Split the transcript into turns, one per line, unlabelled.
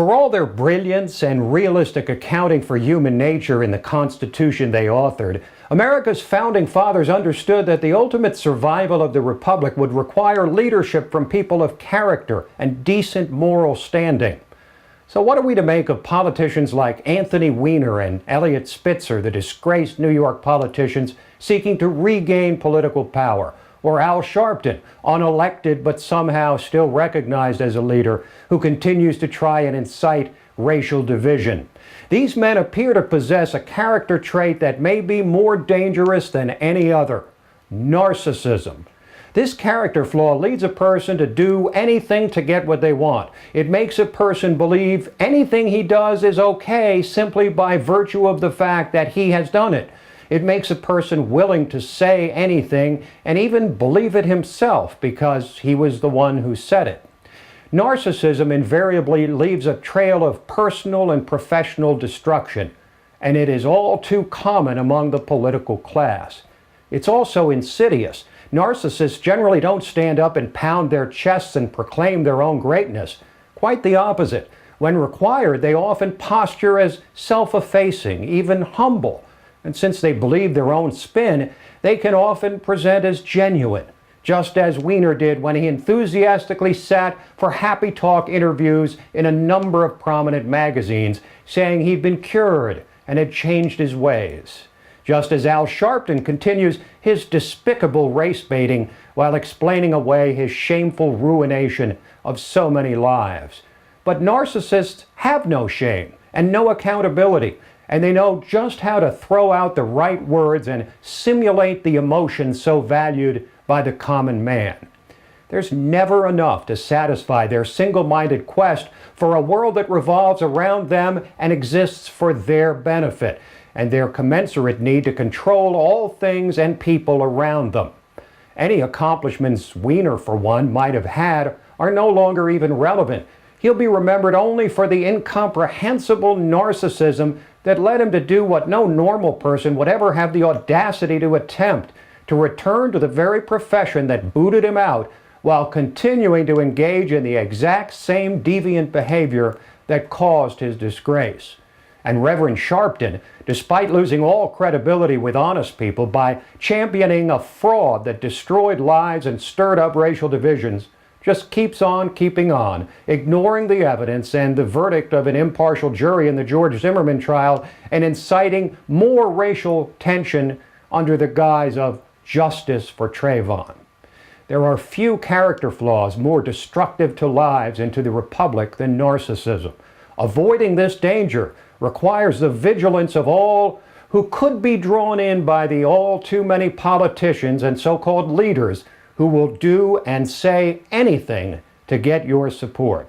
For all their brilliance and realistic accounting for human nature in the Constitution they authored, America's founding fathers understood that the ultimate survival of the Republic would require leadership from people of character and decent moral standing. So what are we to make of politicians like Anthony Weiner and Elliott Spitzer, the disgraced New York politicians seeking to regain political power? Or Al Sharpton, unelected but somehow still recognized as a leader who continues to try and incite racial division. These men appear to possess a character trait that may be more dangerous than any other: narcissism. This character flaw leads a person to do anything to get what they want. It makes a person believe anything he does is okay simply by virtue of the fact that he has done it. It makes a person willing to say anything and even believe it himself because he was the one who said it. Narcissism invariably leaves a trail of personal and professional destruction, and it is all too common among the political class. It's also insidious. Narcissists generally don't stand up and pound their chests and proclaim their own greatness. Quite the opposite. When required, they often posture as self-effacing, even humble. And since they believe their own spin, they can often present as genuine, just as Weiner did when he enthusiastically sat for happy talk interviews in a number of prominent magazines, saying he'd been cured and had changed his ways. Just as Al Sharpton continues his despicable race baiting while explaining away his shameful ruination of so many lives. But narcissists have no shame and no accountability, and they know just how to throw out the right words and simulate the emotions so valued by the common man. There's never enough to satisfy their single-minded quest for a world that revolves around them and exists for their benefit, and their commensurate need to control all things and people around them. Any accomplishments Weiner, for one, might have had are no longer even relevant. He'll be remembered only for the incomprehensible narcissism that led him to do what no normal person would ever have the audacity to attempt: to return to the very profession that booted him out while continuing to engage in the exact same deviant behavior that caused his disgrace. And Reverend Sharpton, despite losing all credibility with honest people by championing a fraud that destroyed lives and stirred up racial divisions, just keeps on keeping on, ignoring the evidence and the verdict of an impartial jury in the George Zimmerman trial and inciting more racial tension under the guise of justice for Trayvon. There are few character flaws more destructive to lives and to the Republic than narcissism. Avoiding this danger requires the vigilance of all who could be drawn in by the all too many politicians and so-called leaders who will do and say anything to get your support.